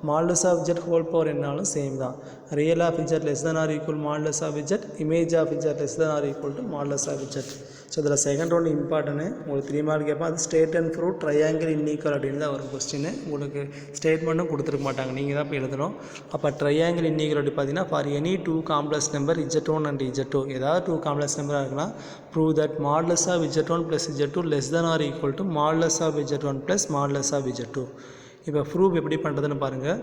modulus of z whole power என்னாலும் சேம் தான். Real of z less than or equal modulus of z, image of z less than or equal to modulus of z. So இதில் second ஒன்று important, உங்களுக்கு 3 mark கேட்பேன். அது state and prove triangle inequality அப்படின்னு தான் ஒரு question. உங்களுக்கு ஸ்டேட்மெண்ட்டும் கொடுத்துருக்க மாட்டாங்க, நீங்கள் தான் இப்போ எழுதணும். அப்போ ட்ரையாங்கிள் இன்ஈக்குவல் பார்த்தீங்கன்னா for any 2 complex number z1 and z2, ஏதாவது 2 காம்ப்ளெக்ஸ் நம்பராக இருக்கலாம், prove that modulus of z1 + z2 less than or equal to modulus of z1 + modulus of z2. இப்போ ப்ரூவ் எப்படி பண்ணுறதுன்னு பாருங்கள்.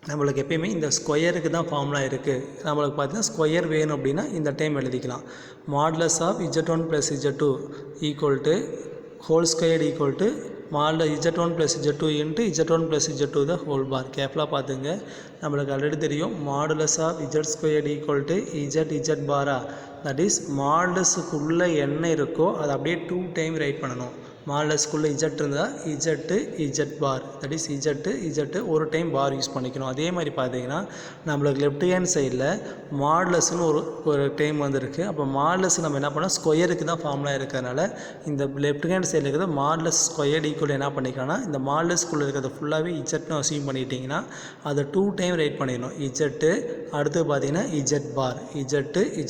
நம்மளுக்கு எப்பயுமே இந்த ஸ்கொயருக்கு தான் ஃபார்முலா இருக்குது. நம்மளுக்கு பார்த்தீங்கன்னா ஸ்கொயர் வேணும் அப்படின்னா இந்த டைம் எழுதிக்கலாம். Modulus of z1 + z2 = whole square = model z1 + z2 into z1 + z2 the whole bar. கேர்ஃபுல்லாக பார்த்துங்க. நம்மளுக்கு ஆல்ரெடி தெரியும் மாடுலஸ் ஆஃப் z² = z பாரா. தட் இஸ் மாடுலஸுக்குள்ளே என்ன இருக்கோ அதை அப்படியே 2 டைம் ரைட் பண்ணணும். மாடுலஸ்க்குள்ளே z இருந்தால் z bar. That is z ஒரு டைம் பார் யூஸ் பண்ணிக்கணும். அதே மாதிரி பார்த்தீங்கன்னா நம்மளுக்கு லெஃப்ட் ஹேண்ட் சைடில் மாடுலஸ்னு ஒரு டைம் வந்திருக்கு. அப்போ மாடுலஸ் நம்ம என்ன பண்ணோம், ஸ்கொயருக்கு தான் ஃபார்முலா இருக்கிறதுனால இந்த லெஃப்ட் ஹேண்ட் சைடில் இருக்கிற மாடுலஸ் ஸ்கொயர்டு ஈக்குவல் என்ன பண்ணிக்கலாம்னா இந்த மாடுலஸ்க்குள்ளே இருக்கிறத ஃபுல்லாகவே z அசியூம் பண்ணிட்டீங்கன்னா அதை 2 டைம் ரைட் பண்ணிடணும். z அடுத்து பார்த்தீங்கன்னா z bar.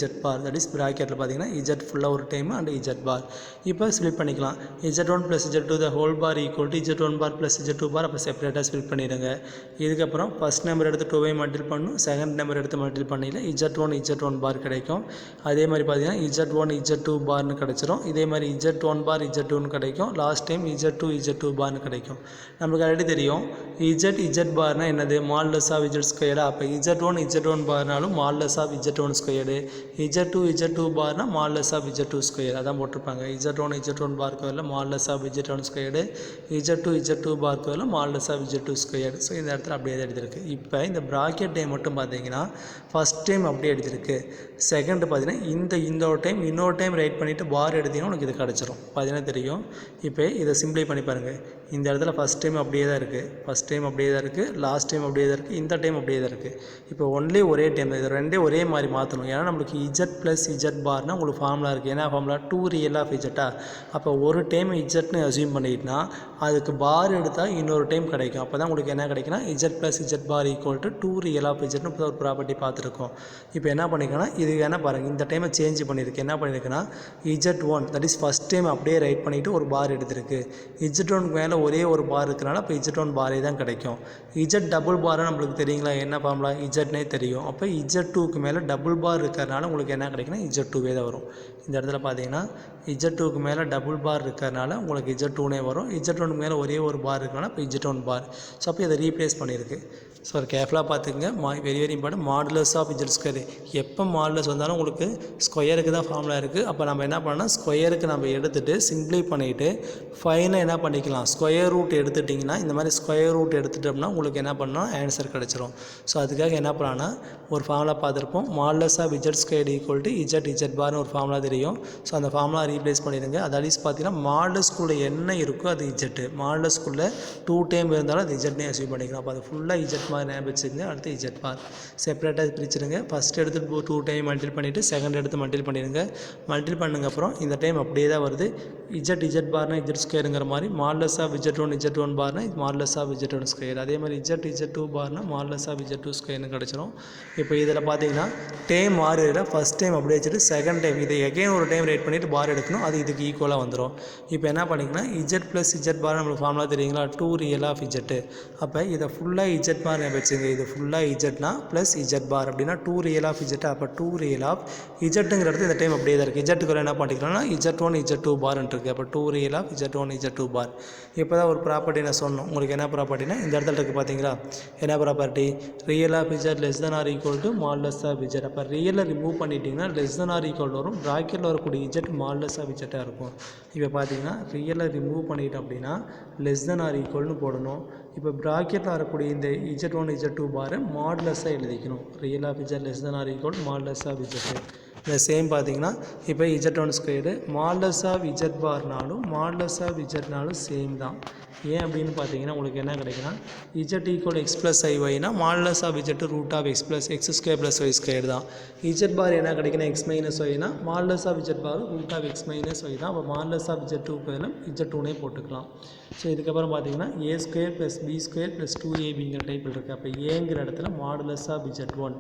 z bar that is ப்ராக்கெட்டில் பார்த்தீங்கன்னா z ஃபுல்லாக ஒரு டைம் அண்ட் z பார். இப்போ ஸ்ப்ளிட் பண்ணிக்கலாம். z1 + z2 the whole bar equal to z1 bar plus z2 bar. அப்போ செப்பரேட்டாக ஸ்ப்ளிட் பண்ணிடுங்க. இதுக்கப்புறம் ஃபஸ்ட் நம்பர் எடுத்து 2 மல்டிபிள் பண்ணணும், செகண்ட் நம்பர் எடுத்து மல்டிபிள் பண்ணியில் z1 பார் கிடைக்கும். அதே மாதிரி பார்த்தீங்கன்னா z1 பார்னு கிடச்சிரும். இதே மாதிரி z1 பார் z2ன்னு கிடைக்கும். லாஸ்ட் டைம் z2 பார்னு கிடைக்கும். நம்மளுக்கு ஆல்ரெடி தெரியும் z பார்னால் என்னது, மாடுலஸ் ஆஃப் z². அப்போ z1 பார்னாலும் மாடுலஸ் ஆஃப் z1². z2 பார்னால் மாடுலஸ் ஆஃப் z2². அதான் போட்டிருப்பாங்க. z1 பார்க்கு மாடுலஸ் ஆஃப் z1², z2 பார்க்கு மாடுலஸ் ஆஃப் z2². ஸோ இந்த இடத்துல அப்படியே தான் எடுத்திருக்கு. இப்போ இந்த ப்ராக்கெட் டைம் மட்டும் பார்த்தீங்கன்னா ஃபஸ்ட் டைம் அப்படியே எடுத்திருக்கு. செகண்ட் பார்த்தீங்கன்னா இந்த ஒரு டைம் இன்னொரு டைம் ரைட் பண்ணிவிட்டு பார் எடுத்தீங்கன்னா உனக்கு இது கிடச்சிரும். பார்த்தீங்கன்னா தெரியும். இப்போ இதை சிம்பிளை பண்ணி பாருங்கள். இந்த இடத்துல ஃபஸ்ட் டைம் அப்படியே தான் இருக்குது, லாஸ்ட் டைம் அப்படியே தான் இருக்குது, இந்த டைம் அப்படியே தான் இருக்குது. இப்போ ஒன்லி ஒரே டைம் இது ரெண்டே ஒரே மாதிரி மாற்றணும். ஏன்னா நம்மளுக்கு z + z பார்னால் உங்களுக்கு ஃபார்முலா இருக்குது. என்ன ஃபார்முலா, 2 ரியல் ஆஃப் z. அப்போ ஒரு டைம் z அசியூம் பண்ணிட்டுனா அதுக்கு பார் எடுத்தால் இன்னொரு டைம் கிடைக்கும். அப்போ தான் உங்களுக்கு என்ன கிடைக்குன்னா z + z bar = 2 real of z இப்போ ஒரு ப்ராப்பர்ட்டி பார்த்துருக்கோம். இப்போ என்ன பண்ணிக்கோன்னா இது என்ன பாருங்கள், இந்த டைமை சேஞ்ச் பண்ணியிருக்கு. என்ன பண்ணியிருக்குன்னா z1 that is first time அப்படியே ரைட் பண்ணிவிட்டு ஒரு பார் எடுத்திருக்கு. z1க்கு மேலே ஒரே ஒரு பார் இருக்கிறனால இப்போ z1 பாரே தான் கிடைக்கும். z டபுள் பாராக நம்மளுக்கு தெரியுங்களா, என்ன ஃபார்முலா, zனே தெரியும். அப்போ z2க்கு மேலே டபுள் பார் இருக்கிறனால உங்களுக்கு என்ன கிடைக்குன்னா z2வே தான் வரும். இந்த இடத்துல பார்த்தீங்கன்னா z2க்கு மேலே டபுள் பார் இருக்கிறனால உங்களுக்கு z2னே வரும். z1க்கு மேலே ஒரே ஒரு பார் இருக்கிறனால இப்போ z1 பார். ஸோ அப்போ இதை ரீப்ளேஸ் பண்ணியிருக்கு. ஸோ கேர்ஃபுல்லாக பார்த்துக்குங்க. Very important. Modulus of z². எப்போ மாடுலஸ் வந்தாலும் உங்களுக்கு ஸ்கொயருக்கு தான் ஃபார்முலா இருக்குது. அப்போ நம்ம என்ன பண்ணோம்னா ஸ்கொயருக்கு நம்ம எடுத்துகிட்டு சிம்பிளை பண்ணிவிட்டு ஃபைனலாக என்ன பண்ணிக்கலாம், ஸ்கொயர் ரூட் எடுத்துட்டிங்கன்னா இந்த மாதிரி ஸ்கொயர் ரூட் எடுத்துட்டோம்னா உங்களுக்கு என்ன பண்ணால் ஆன்சர் கிடச்சிரும். ஸோ அதுக்காக என்ன பண்ணலான்னா ஒரு ஃபார்முலா பார்த்துருப்போம். மாடுலஸ் ஆஃப் z² = z பார்னு ஒரு ஃபார்முலா தெரியும். ஸோ அந்த ஃபார்முலா ரீப்ளேஸ் பண்ணிடுங்க. அதாலிஸ் பார்த்தீங்கன்னா மாடுலஸ்குள்ளே என்ன இருக்கோ அது z. மாடுலஸ்குள்ளே 2 டைம் இருந்தாலும் அது z அசியூம் பண்ணிக்கலாம். அப்போ அது ஃபுல்லாக z மாதிரி ஞாபகம் வச்சுருங்க. அடுத்து z பார் செப்பரேட்டாக பிரிச்சுடுங்க. ஃபஸ்ட் எடுத்து 2 டைம் மல்டிபிள் பண்ணிவிட்டு செகண்ட் எடுத்து மல்டிபிள் பண்ணிடுங்க. மல்டிபிள் பண்ணுங்க அப்புறம் இந்த டைம் அப்படியே தான் வருது. z பார்னா z²ங்கிற மாதிரி மாடுலஸ் ஆஃப் z1 பார்னா மாடுலஸ் ஆஃப் z1². அதே மாதிரி z2 பார்னா மாடுலஸ் ஆஃப் z2² கிடச்சிரும். இப்போ இதில் பார்த்தீங்கன்னா டைம் மாறுதில் ஃபஸ்ட் டைம் அப்படியே வச்சுட்டு செகண்ட் டைம் இதை எகைன் ஒரு டைம் ரைட் பண்ணிவிட்டு பார் எடுக்கணும். அது இதுக்கு ஈக்குவலாக வந்துடும். இப்போ என்ன பண்ணிங்கன்னா z + z பார் நம்மளுக்கு ஃபார்முலா தெரியுங்களா, 2 ரியல் ஆஃப் z. அப்போ இதை ஃபுல்லாக z பார் வச்சுங்க. இது ஃபுல்லாக zனா ப்ளஸ் z பார் அப்படின்னா 2 ரியல் ஆஃப் z. அப்போ 2 ரியல் ஆஃப் zங்கிற இடத்துல இந்த டைம் அப்படியே தான் இருக்குது. z என்ன பண்ணிக்கலாம்னா z1 z2 பார்ன்னு இருக்குது. அப்போ 2 ரியல் ஆஃப் z1 z2 பார். இப்போ தான் ஒரு ப்ராப்பர்ட்டி நான் சொன்னோம். உங்களுக்கு என்ன ப்ராப்பர்ட்டினா இந்த இடத்துல இருக்குது பார்த்தீங்களா, என்ன property, real of z <= modulus of z. அப்போ ரியலை ரிமூவ் பண்ணிட்டீங்கன்னா <= வரும். ப்ராக்கெட்டில் வரக்கூடிய z மாடுலஸ் ஆஃப் z இருக்கும். இப்போ பார்த்தீங்கன்னா ரியலை ரிமூவ் பண்ணிட்டோம் அப்படின்னா <= போடணும். இப்போ ப்ராக்கெட்டில் வரக்கூடிய இந்த z1 z2 பாரை மாடுலஸாக எழுதிக்கணும். Real of z <= modulus of z. இந்த சேம் பார்த்தீங்கன்னா இப்போ z1² மாடுலஸ் ஆஃப் z பார்னாலும் மாடுலஸ் ஆஃப் zனாலும் சேம் தான். ஏன் அப்படின்னு பார்த்தீங்கன்னா உங்களுக்கு என்ன கிடைக்குன்னா z x + iy modulus of z √(x + x² + y² தான். z பார் என்ன கிடைக்குன்னா x - y modulus of z bar √(x - y தான். அப்போ மாடுலஸ் ஆஃப் z2 பதிலும் z2னே போட்டுக்கலாம். ஸோ இதுக்கப்புறம் பார்த்தீங்கன்னா a² + b² + 2ab டைப்பில் இருக்குது. அப்போ ஏங்கிற இடத்துல மாடுலஸ் ஆஃப் z1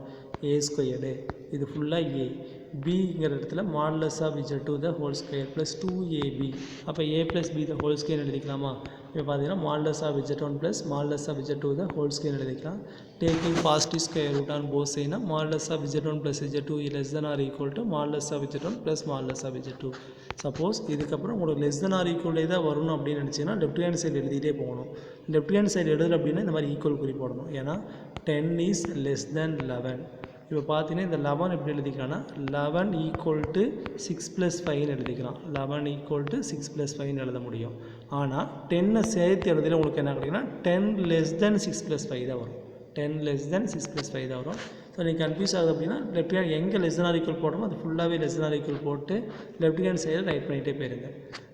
a², இது ஃபுல்லாக a. bங்கிற இடத்துல modulus of z2 the whole square plus 2ab. அப்போ a + b the whole square எழுதிக்கலாமா. இப்போ பார்த்தீங்கன்னா modulus of z1 plus modulus of z2 the whole square எழுதிக்கலாம். Taking positive square root on both சைட்னா modulus of z1 plus z2 <= modulus of z1 plus modulus of z2. Suppose இதுக்கப்புறம் உங்களுக்கு <= தான் வரணும் அப்படின்னு நினச்சிங்கன்னா லெஃப்ட் ஹேண்ட் சைடு எழுதிட்டே போகணும். லெஃப்ட் ஹேண்ட் சைடு எழுதுற அப்படின்னா இந்த மாதிரி ஈக்குவல் குறி போடணும். ஏன்னா 10 is less than 11. இப்போ பார்த்தீங்கன்னா இந்த 11 எப்படி எழுதிக்கலாம்னா 11 ஈக்குவல் டு 6 + 5 எழுதிக்கலாம். 11 ஈக்குவல் டு 6 + 5 எழுத முடியும். ஆனால் 10 சேர்த்து எழுதினா உங்களுக்கு என்ன கிடைக்குன்னா 10 less than 6 + 5 தான் வரும். 10 less than 6 + 5 தான் வரும். ஸோ நீங்கள் கன்ஃபியூஸ் ஆகுது அப்படின்னா லெஃப்ட் ஹேண்ட் எங்கே லெஸ் than or equal போட்டோமோ அது ஃபுல்லாகவே லெஸ் than or equal போட்டு லெஃப்ட் ஹேண்ட் சைடு ரைட் பண்ணிகிட்டே போயிருங்க.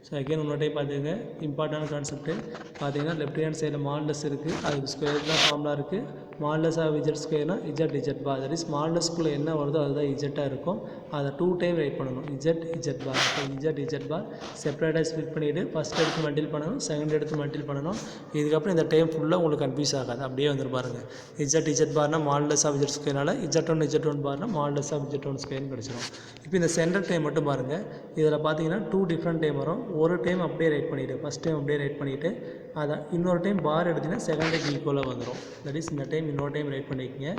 ஸோ அகைன் இன்னொரு டைம் பார்த்துங்க, இம்பார்ட்டன்ட் கான்செப்ட்டு பார்த்தீங்கன்னா லெஃப்ட் ஹேண்ட் சைடில் மாடுலஸ் இருக்குது, அதுக்கு ஸ்கொயர் தான் ஃபார்முலா இருக்குது. மாடுலஸ் ஆஃப் இஜட் ஸ்கொயர்னா இஜட் பார், தட் இஸ் மாடுலஸ்குள்ளே என்ன வருதோ அதுதான் இஜெட்டாக இருக்கும். அதை 2 டைம் ரைட் பண்ணணும், z bar. So z bar செப்பரேட்டாக ஸ்ப்ளிட் பண்ணிவிட்டு ஃபஸ்ட் எடுத்து மல்டில் பண்ணணும், செகண்ட் எடுத்து மல்டில் பண்ணணும். இதுக்கப்புறம் இந்த டைம் ஃபுல்லாக உங்களுக்கு கன்ஃபியூஸ் ஆகாது, அப்படியே வந்துட்டு பாருங்கள். இஜட் பார்னா மாடுலஸ் ஆஃப் இஜட் ஸ்கொயர்னால இஜட்1 பார்னா மாடுலஸ் ஆஃப் இஜட்1 ஸ்கொயர்னு கிடச்சிடும். இப்போ இந்த சென்டர் டைம் மட்டும் பாருங்கள், இதில் பார்த்தீங்கன்னா 2 டிஃப்ரெண்ட் டைம் வரும். ஒரு டைம் அப்படியே ரைட் பண்ணிவிட்டு ஃபஸ்ட் டைம் அப்படியே ரைட் பண்ணிவிட்டு அதை இன்னொரு டைம் பார் எடுத்திங்கன்னா செகண்ட் டைம் ஈக்குவலாக வந்துடும். தட் இஸ் இந்த டைம் இன்னொரு டைம் ரைட் பண்ணிக்கோங்க,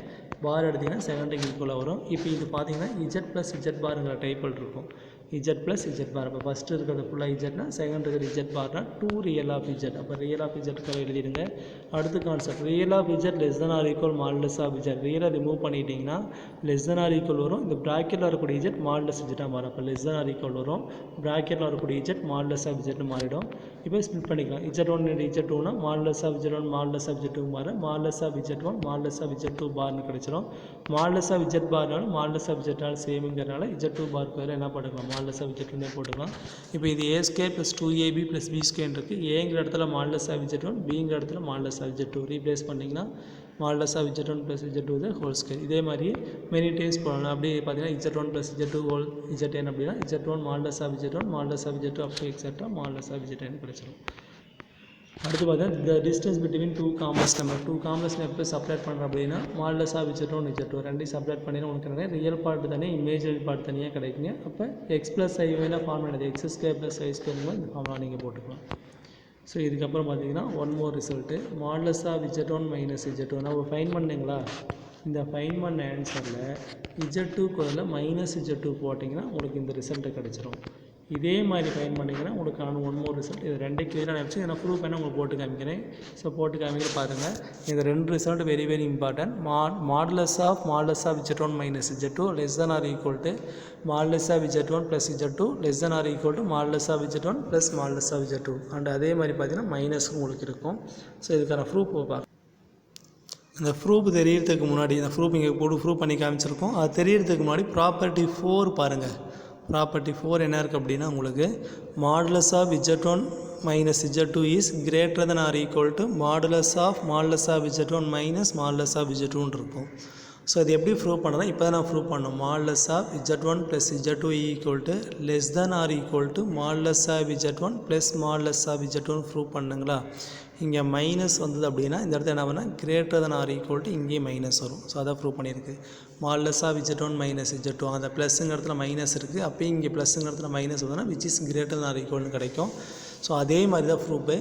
பார் எடுத்திங்கன்னா செகண்ட் டைம் ஈக்குவலாக வரும். இப்போ இது பார்த்தீங்கன்னா இஜட் ப்ளஸ் இஜட் பாருங்கிற டைப்பில் இருக்கும். இஜட் ப்ளஸ் இஜட் பார், அப்போ ஃபஸ்ட்டு இருக்கிறது ஃபுல்லாக இஜட்னா செகண்ட் இருக்கிறது இஜட் பார்னா 2 ரியல் ஆஃப் இஜட். அப்போ ரியல் ஆஃப் இஜட்காக எழுதிடுங்க. அடுத்த concept real of z less than or equal modulus of z. ரியலை ரிமூவ் பண்ணிட்டீங்கன்னா லெஸ் than or equal வரும். இந்த ப்ராக்கெட்டில் வரக்கூடிய இஜட் மாடுலஸ் இஜட்டாக மாறும். அப்போ லெஸ் than or equal வரும், ப்ராக்கெட்டில் வரக்கூடிய இஜட் மாடுலஸ் ஆஃப் இஜட்னு மாறிடும். இப்போ ஸ்ப்ளிட் பண்ணிக்கலாம். இஜட்1 இஜட்2னா modulus of z one modulus of z two மாறும். Modulus of z one modulus of z two பார்னு கிடச்சிடும். மாடுலஸ் ஆஃப் இஜட் பார்னாலும் மாடுலஸ் ஆஃப் இஜட்னால சேமுங்கிறனால இஜட்2 பார் பேர் என்ன பண்ணுக்கலாம், மாடுலஸ் ஆஃப் இஜட்2 போட்டுக்கலாம். இப்போ இது a square + 2ab + b square இருக்குது. ஏங்கிற இடத்துல மாடுலஸ் ஆஃப் இஜட்1, பிங்கிற இடத்துல மாடுலஸ் ஆஃப் இஜட்2 ரீப்ளேஸ் பண்ணிங்கன்னா modulus of z one + z two the whole square. இதே மாதிரி மெனி டைம்ஸ் போடலாம். அப்படி பார்த்தீங்கன்னா இஜட்1 + இஜட்2 ஹோல் இஜட்n அப்படின்னா z one modulus of z one modulus of z two up to etcetera modulus of z n கிடச்சிடும். அடுத்து பார்த்தீங்கன்னா the distance between 2 complex number. 2 complex number எப்போ செப்பரேட் பண்ணுறோம் அப்படின்னா மாடுலஸ் ஆஃப் இஜட்1 இஜட்2 ரெண்டையும் செப்பரேட் பண்ணினா உங்களுக்கு என்ன ரியல் பார்ட் தனியாக இமேஜினரி பார்ட் தனியாக கிடைக்குங்க. அப்போ x + i வேணால் ஃபார்முலா x² + i² இந்த ஃபார்முலா நீங்கள் போட்டுக்கலாம். ஸோ இதுக்கப்புறம் பார்த்தீங்கன்னா one more result modulus of z one minus z two நம்ம ஃபைன் பண்ணிங்களா. இந்த ஃபைன் பண்ண ஆன்சரில் இஜட்2 பதில் மைனஸ் இஜட்2 போட்டிங்கன்னா உங்களுக்கு இந்த ரிசல்ட்டு கிடச்சிரும். இதே மாதிரி ஃபைன் பண்ணிங்கன்னா உங்களுக்கு ஒன் மோர் ரிசல்ட். இது ரெண்டே கிளியராக நினச்சி நான் ப்ரூவ் பண்ண உங்களுக்கு போட்டு காமிக்கிறேன். ஸோ போட்டு காமிக்கிற பாருங்கள், இந்த 2 result very very important. Modulus of z one minus z two less than or equal to modulus of z one plus z two less than or equal to modulus of z one plus modulus of z two and அதே மாதிரி பார்த்தீங்கன்னா மைனஸும் உங்களுக்கு இருக்கும். So இதுக்கான proof பார்க்கலாம். இந்த proof தெரியறதுக்கு முன்னாடி இந்த ப்ரூஃப் இங்கே போட்டு ப்ரூஃப் பண்ணி காமிச்சிருக்கோம். அது தெரியறதுக்கு முன்னாடி ப்ராப்பர்ட்டி 4 பாருங்கள். ப்ராப்பர்ட்டி 4 என்ன இருக்குது அப்படின்னா உங்களுக்கு modulus of z one minus z two is greater than or equal to modulus of z one minus modulus of z two இருக்கும். ஸோ அது எப்படி ப்ரூவ் பண்ணுறேன் இப்போ தான் நான் ப்ரூவ் பண்ணோம். Modulus of z one plus z two equal to less than or equal to modulus of z one plus modulus of z two prove பண்ணுங்களா. இங்கே மைனஸ் வந்தது அப்படின்னா இந்த இடத்துல என்ன பண்ணால் greater than or equal to இங்கேயும் மைனஸ் வரும். ஸோ அதான் ப்ரூவ் பண்ணியிருக்கு. Modulus of z one minus z two அந்த ப்ளஸ்ஸுங்கிற இடத்துல மைனஸ் இருக்குது, அப்போயும் இங்கே ப்ளஸ்ஸுங்கிற இடத்துல மைனஸ் வருதுன்னா which is greater than or equal கிடைக்கும். ஸோ அதே மாதிரி தான் proof.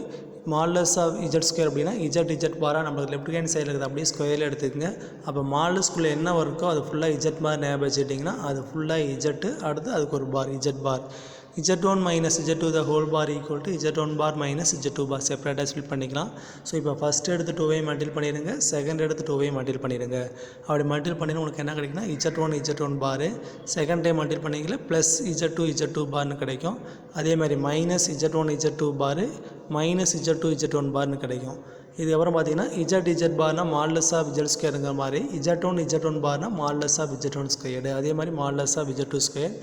Modulus of z square அப்படின்னா இஜட் பாராக நம்மளுக்கு லெஃப்ட் ஹேண்ட் சைடில் இருக்குது அப்படியே ஸ்கொயரில் எடுத்துக்கங்க. அப்போ மாடுலஸ்குள்ளே என்ன இருக்கோ அது ஃபுல்லாக இஜட் பார் ஞாபகம் வச்சுட்டிங்கன்னா அது ஃபுல்லாக இஜட்டு, அடுத்து அதுக்கு ஒரு bar z bar. Z one minus z two the whole bar equal to z one bar minus z two bar செப்பரேட்டாக ஸ்பிளிட் பண்ணிக்கலாம். ஸோ இப்போ ஃபஸ்ட்டு எடுத்து 2வையும் மல்டில் பண்ணிடுங்க, செகண்ட் எடுத்து 2வையும் மல்டில் பண்ணிடுங்க. அப்படி மல்டில் பண்ணினா உங்களுக்கு என்ன கிடைக்குன்னா இஜட்1 பார், செகண்ட் டைம் மல்டில் பண்ணிக்கல ப்ளஸ் இஜட்2 பார்னு கிடைக்கும். அதே மாதிரி மைனஸ் இஜட்2 பார் மைனஸ் இஜட்1 பார்னு கிடைக்கும். இதுக்கப்புறம் பார்த்தீங்கன்னா இஜட் பார்னா மாடுலஸ் ஆஃப் இஜட் ஸ்கொயருங்கிற மாதிரி இஜட்1 பார்னா மாடுலஸ் ஆஃப் இஜட்1 ஸ்கொயர்டு, அதே மாதிரி மாடுலஸ் ஆஃப் இஜட்2 ஸ்கொயர்.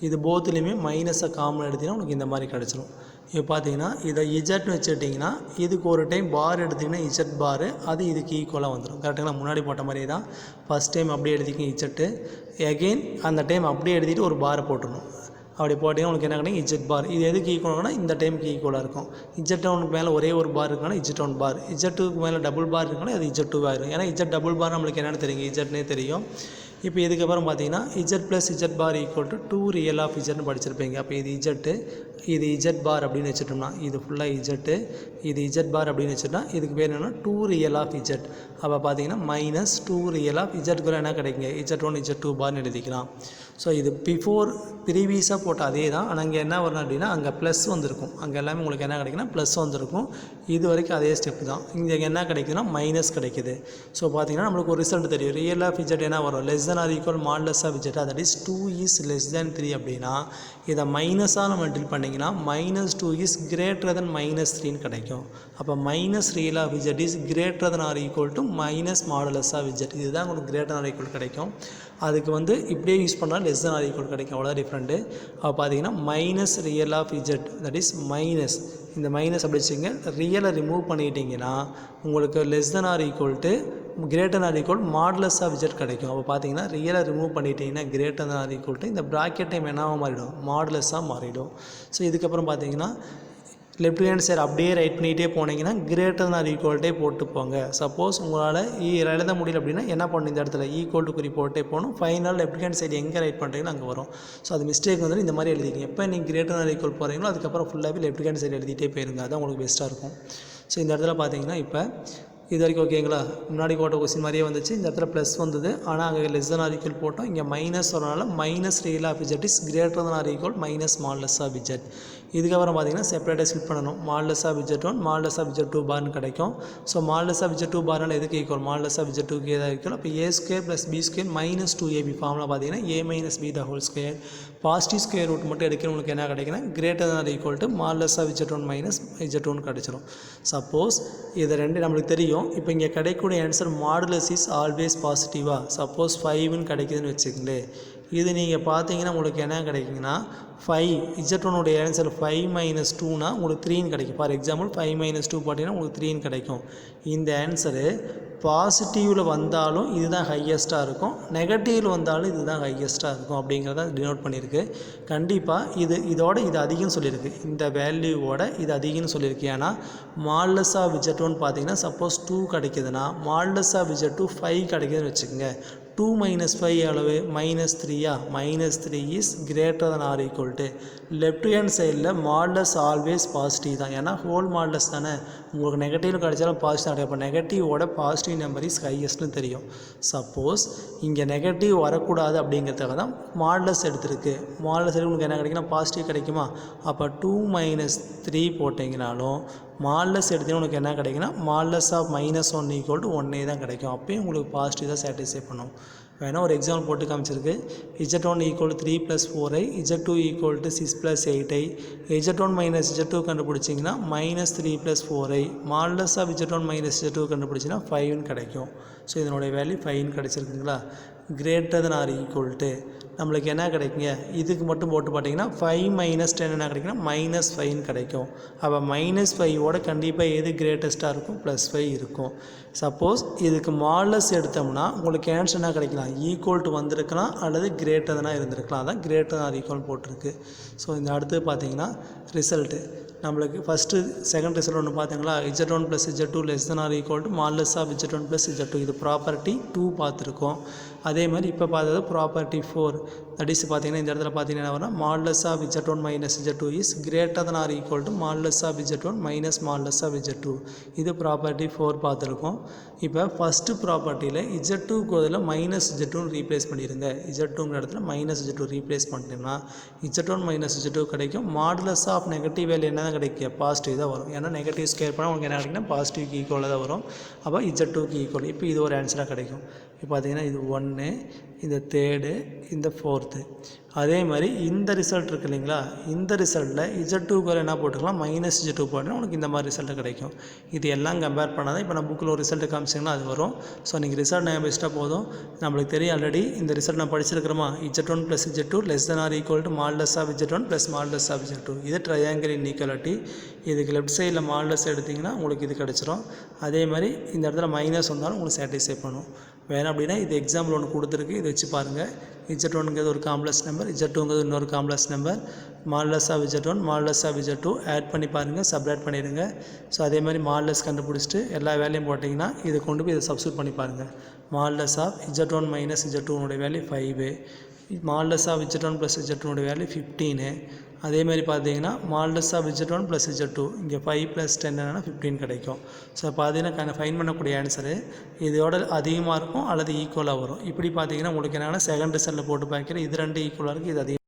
இது போத்துலேயுமே மைனஸை காமன் எடுத்திங்கன்னா உங்களுக்கு இந்த மாதிரி கிடச்சிரும். இப்போ பார்த்தீங்கன்னா இதை இஜட்னு வச்சுட்டிங்கன்னா இதுக்கு ஒரு டைம் பார் எடுத்திங்கன்னா இஜட் பார், அது இதுக்கு ஈக்குவலாக வந்துடும். கரெக்டாக முன்னாடி போட்ட மாதிரியே தான். ஃபஸ்ட் டைம் அப்படியே எழுதிக்கிங்க இஜட்டு, எகெயின் அந்த டைம் அப்படியே எழுதிட்டு ஒரு பாரை போட்டுடணும். அப்படி போட்டிங்கன்னா உங்களுக்கு என்ன கிடைக்கும் இஜட் பார். இது எதுக்கு ஈக்குவலாகனா இந்த டைமுக்கு ஈக்குவலாக இருக்கும். இஜட்1 மேலே ஒரே ஒரு பார் இருக்குன்னா இஜட்1 பார், இஜட்2க்கு மேலே டபுள் பார் இருக்குன்னா அது இஜட்2 ஆகிடும். ஏன்னா இஜட் டபுள் பார் நம்மளுக்கு என்னென்னு தெரியும், இஜட்னே தெரியும். இப்போ இதுக்கப்புறம் பார்த்தீங்கன்னா z plus z bar equal to 2 real of இஜட்னு படிச்சிருப்பீங்க. அப்போ இது இஜட்டு, இது இஜட் பார் அப்படின்னு வச்சுட்டோம்னா இது ஃபுல்லாக இஜட்டு, இது இஜட் பார் அப்படின்னு வச்சுட்டா இதுக்கு பேர் என்னென்னா 2 ரியல் ஆஃப் இஜட். அப்போ பார்த்தீங்கன்னா மைனஸ் 2 ரியல் ஆஃப் இஜட்குள்ள என்ன கிடைக்குங்க இஜட்1 இஜட்2 பார்னு எழுதிக்கலாம். ஸோ இது ப்ரீவியஸாக போட்ட அதே தான். ஆனால் அங்கே என்ன வரணும் அப்படின்னா அங்கே ப்ளஸ் வந்திருக்கும், அங்கே எல்லாமே உங்களுக்கு என்ன கிடைக்குன்னா ப்ளஸ் வந்திருக்கும். இது வரைக்கும் அதே ஸ்டெப் தான். இங்கே என்ன கிடைக்குதுன்னா மைனஸ் கிடைக்குது. ஸோ பார்த்தீங்கன்னா நம்மளுக்கு ஒரு ரிசல்ட் தெரியும். ரியல் ஆஃப் இஜட் என்ன வரும் less than or equal modulus of z that is 2 is less than 3 அப்படின்னா இதை மைனஸால் மல்டிபிள் பண்ணிங்கன்னா -2 is greater than -3 கிடைக்கும். அப்போ minus real of z is greater than or equal to minus modulus of z இதுதான் உங்களுக்கு greater than or equal கிடைக்கும். அதுக்கு வந்து இப்படியே யூஸ் பண்ணால் லெஸ் than or equal கிடைக்கும், அவ்வளோ டிஃப்ரெண்ட்டு. அப்போ பார்த்தீங்கன்னா minus real of z that is minus இந்த மைனஸ் அப்படி வச்சுங்க ரியலை ரிமூவ் பண்ணிட்டீங்கன்னா உங்களுக்கு லெஸ் than or equal to greater than or equal modulus of z கிடைக்கும். அப்போ பார்த்தீங்கன்னா ரியலை ரிமூவ் பண்ணிட்டீங்கன்னா greater than or equal to இந்த ப்ராக்கெட் டைம் என்னவா மாறிடும் மாடுலஸாக மாறிடும். ஸோ இதுக்கப்புறம் பார்த்தீங்கன்னா லெஃப்ட் ஹேண்ட் சைடு அப்படியே ரைட் பண்ணிகிட்டே போனீங்கன்னா greater than or equal to போட்டு போங்க. சப்போஸ் உங்களால் எழுத முடியல அப்படின்னா என்ன பண்ணணும், இந்த இடத்துல ஈக்குவல் டு குறி போட்டே போகணும். ஃபைனல் லெஃப்ட் ஹேண்ட் சைடு எங்கே ரைட் பண்ணுறீங்களோ அங்கே வரும். ஸோ அது மிஸ்டேக் வந்து இந்த மாதிரி எழுதிக்கிங்க. எப்போ நீங்கள் greater than or equal போகிறீங்களோ அதுக்கப்புறம் ஃபுல்லாகவே லெஃப்ட் ஹேண்ட் சைடு எழுதிட்டே போயிருங்க, அதுதான் உங்களுக்கு பெஸ்ட்டாக இருக்கும். ஸோ இந்த இடத்துல பார்த்தீங்கன்னா இப்போ இது வரைக்கும் ஓகேங்களா, முன்னாடி போட்ட கொஸ்டின் மாதிரியே வந்துச்சு. இந்த இடத்துல ப்ளஸ் வந்தது, ஆனால் அங்கே லெஸ் than or equal போட்டோம். இங்கே மைனஸ் வரனால minus real of z is greater than or equal minus modulus of z. இதுக்கப்புறம் பார்த்தீங்கன்னா செப்பரேட்டாக ஸ்பிட் பண்ணணும். Modulus of z1 modulus of z2 பார்னு கிடைக்கும். ஸோ மாடுலஸ் ஆஃப் z2 பார்னால் எதுக்கு ஈக்குவல் மாடுலஸ் ஆஃப் z2க்கு எதாவது ஈக்குவல். அப்போ a square plus b square minus 2ab formula பார்த்தீங்கன்னா a minus b the whole square. Positive square root மட்டும் எடுக்க உங்களுக்கு என்ன கிடைக்குன்னா greater than or equal to modulus of z1 minus z1 கிடச்சிரும். Suppose இது ரெண்டு நம்மளுக்கு தெரியும். இப்போ இங்கே கிடைக்கக்கூடிய ஆன்சர் மாடுலஸ் இஸ் ஆல்வேஸ் பாசிட்டிவாக சப்போஸ் 5ன்னு கிடைக்குதுன்னு வச்சுக்கங்களேன். இது நீங்கள் பார்த்தீங்கன்னா உங்களுக்கு என்ன கிடைக்குங்கன்னா 5 z1 ஆன்சர் 5 மைனஸ் 2னா உங்களுக்கு 3ன்னு கிடைக்கும். ஃபார் எக்ஸாம்பிள் 5 மைனஸ் 2 பார்த்தீங்கன்னா உங்களுக்கு 3ன்னு கிடைக்கும். இந்த ஆன்சரு பாசிட்டிவில் வந்தாலும் இதுதான் ஹையஸ்ட்டாக இருக்கும், நெகட்டிவில் வந்தாலும் இதுதான் ஹையஸ்ட்டாக இருக்கும் அப்படிங்கிறத டினோட் பண்ணியிருக்கு. கண்டிப்பாக இதோட இது அதிகம்னு சொல்லியிருக்கு, இந்த வேல்யூவோட இது அதிகம்னு சொல்லியிருக்கு. ஏன்னா மாடுலஸ் ஆஃப் z1 பார்த்தீங்கன்னா சப்போஸ் 2 கிடைக்குதுன்னா மாடுலஸ் ஆஃப் z2 5 கிடைக்குதுன்னு வச்சுக்கோங்க. 2 minus 5 அளவு minus 3 minus 3 is greater than or equal to left hand side modulus always positive தான். ஏன்னா ஹோல் மாடுலஸ் தானே, உங்களுக்கு நெகட்டிவ் கிடைச்சாலும் பாசிட்டிவ் கிடையாது. இப்போ நெகட்டிவோட பாசிட்டிவ் நம்பர் இஸ் ஹையஸ்ட்னு தெரியும். சப்போஸ் இங்கே நெகட்டிவ் வரக்கூடாது அப்படிங்கிறதுக்காக தான் மாடுலஸ் எடுத்துருக்கு. மாடுலஸ் எடுத்து உங்களுக்கு என்ன கிடைக்குன்னா பாசிட்டிவ் கிடைக்குமா. அப்போ 2 minus 3 போட்டிங்கனாலும் மாடுலஸ் எடுத்தீங்கன்னா உனக்கு என்ன கிடைக்குன்னா மாடுலஸ் ஆஃப் -1 ஈக்குவல் டு 1 தான் கிடைக்கும். அப்போயும் உங்களுக்கு பாசிட்டிவ் தான் சாட்டிஸ்ஃபை பண்ணும். வேணால் ஒரு எக்ஸாம்பிள் போட்டு காமிச்சிருக்கு. z1 equal to 3 + 4i, z2 equal to 6 + 8i, z1 minus z2 கண்டுபிடிச்சிங்கன்னா -3 + 4i, modulus of z1 minus z2 கண்டுபிடிச்சிங்கன்னா 5ன்னு கிடைக்கும். ஸோ இதனுடைய வேல்யூ 5ன்னு கிடச்சிருக்குங்களா. greater than or equal to நம்மளுக்கு என்ன கிடைக்குங்க, இதுக்கு மட்டும் போட்டு பார்த்தீங்கன்னா 5 minus 10 என்ன கிடைக்குன்னா -5ன்னு கிடைக்கும். அப்போ -5ஓட கண்டிப்பாக எது கிரேட்டஸ்ட்டாக இருக்கும், +5 இருக்கும். சப்போஸ் இதுக்கு மாடுலஸ் எடுத்தோம்னா உங்களுக்கு ஆன்சர் என்ன கிடைக்கலாம், ஈக்குவல் டு வந்திருக்கலாம் அல்லது greater than இருந்திருக்கலாம். அதான் greater than or equal போட்டிருக்கு. ஸோ இந்த அடுத்து பார்த்தீங்கன்னா ரிசல்ட்டு நம்மளுக்கு ஃபஸ்ட்டு செகண்ட் ரிசல்ட் ஒன்று பார்த்தீங்களா, z1 + z2 less than or equal to modulus of z1 + z2 இது ப்ராப்பர்ட்டி 2 பார்த்துருக்கோம். அதே மாதிரி இப்போ பார்த்தது ப்ராப்பர்ட்டி 4 தட் இஸ் பார்த்தீங்கன்னா இந்த இடத்துல பார்த்தீங்கன்னா என்ன வரும், modulus of z1 minus z2 is greater than or equal to modulus of z1 minus modulus of z2. இது ப்ராப்பர்ட்டி 4 பார்த்துருக்கோம். இப்போ ஃபஸ்ட்டு ப்ராப்பர்ட்டியில் z2க்கு பதில் -z2 ரீப்ளேஸ் பண்ணிடுங்க. z2ங்கிற இடத்துல -z2 ரீப்ளேஸ் பண்ணிட்டோம்னா z1 மைனஸ் z2 கிடைக்கும். மாடுலஸ் ஆஃப் நெகட்டிவ் வேல்யூ என்ன தான் கிடைக்கும், பாசிட்டிவ் தான் வரும். ஏன்னா நெகட்டிவ் ஸ்கொயர் பண்ணால் உங்களுக்கு என்ன கிடைக்குன்னா பாசிட்டிவ்க்கு ஈக்குவலாக தான் வரும். அப்போ z2க்கு ஈக்குவல். இப்போ இது ஒரு ஆன்சராக கிடைக்கும். இப்போ பார்த்தீங்கன்னா இது 1, இந்த 3, இந்த 4. அதே மாதிரி இந்த ரிசல்ட் இருக்குது இல்லைங்களா, இந்த ரிசல்ட்டில் z2க்கு என்ன போட்டுக்கலாம் -z2 போட்டோன்னா உனக்கு இந்த மாதிரி ரிசல்ட்டு கிடைக்கும். இது எல்லாம் கம்பேர் பண்ணாதான் இப்போ நம்ம புக்கில் ஒரு ரிசல்ட்டு காமிச்சிங்கன்னா அது வரும். ஸோ நீங்கள் ரிசல்ட் நான் பெஸ்ட்டாக போதும். நம்மளுக்கு தெரியும் ஆல்ரெடி இந்த ரிசல்ட் நான் படிச்சிருக்கிறோமா, z1 + z2 less than or equal to modulus of z1 + modulus of z2. இது ட்ரையாங்கிள் இன்இக்வாலிட்டி. இதுக்கு லெஃப்ட் சைடில் மாடுலஸ் எடுத்திங்கன்னா உங்களுக்கு இது கிடச்சிரும். அதே மாதிரி இந்த இடத்துல மைனஸ் வந்தாலும் உங்களுக்கு சாட்டிஸ்ஃபை பண்ணும். வேணும் அப்படின்னா இது எக்ஸாம்பிள் ஒன்று கொடுத்துருக்கு, இதை வச்சு பாருங்கள். z1ங்கிறது ஒரு காம்ப்ளெக்ஸ் நம்பர், z2ங்கிறது இன்னொரு complex number. Modulus of z1 modulus of z2 add பண்ணி பாருங்கள், சப்ராக்ட் பண்ணிடுங்க. ஸோ அதே மாதிரி மாடுலஸ் கண்டுபிடிச்சிட்டு எல்லா வேலையும் போட்டிங்கன்னா இதை கொண்டு போய் இதை சப்ஸ்டியூட் பண்ணி பாருங்கள். Modulus of z1 minus z2 value 5, modulus of z1 + z2 value 15. அதே மாதிரி பார்த்தீங்கன்னா மாடுலஸ் ஆஃப் z1 + z2 இங்கே 5 + 10 என்னன்னா 15 கிடைக்கும். ஸோ பார்த்தீங்கன்னா ஃபைன் பண்ணக்கூடிய ஆன்சரு இதோட அதிகமாக இருக்கும் அல்லது ஈக்குவலாக வரும். இப்படி பார்த்தீங்கன்னா உங்களுக்கு என்னென்னா செகண்ட் ரிசல்ட்டில் போட்டு பார்க்குற இது 2 ஈக்குவலாக இருக்குது, இது அதிகம்.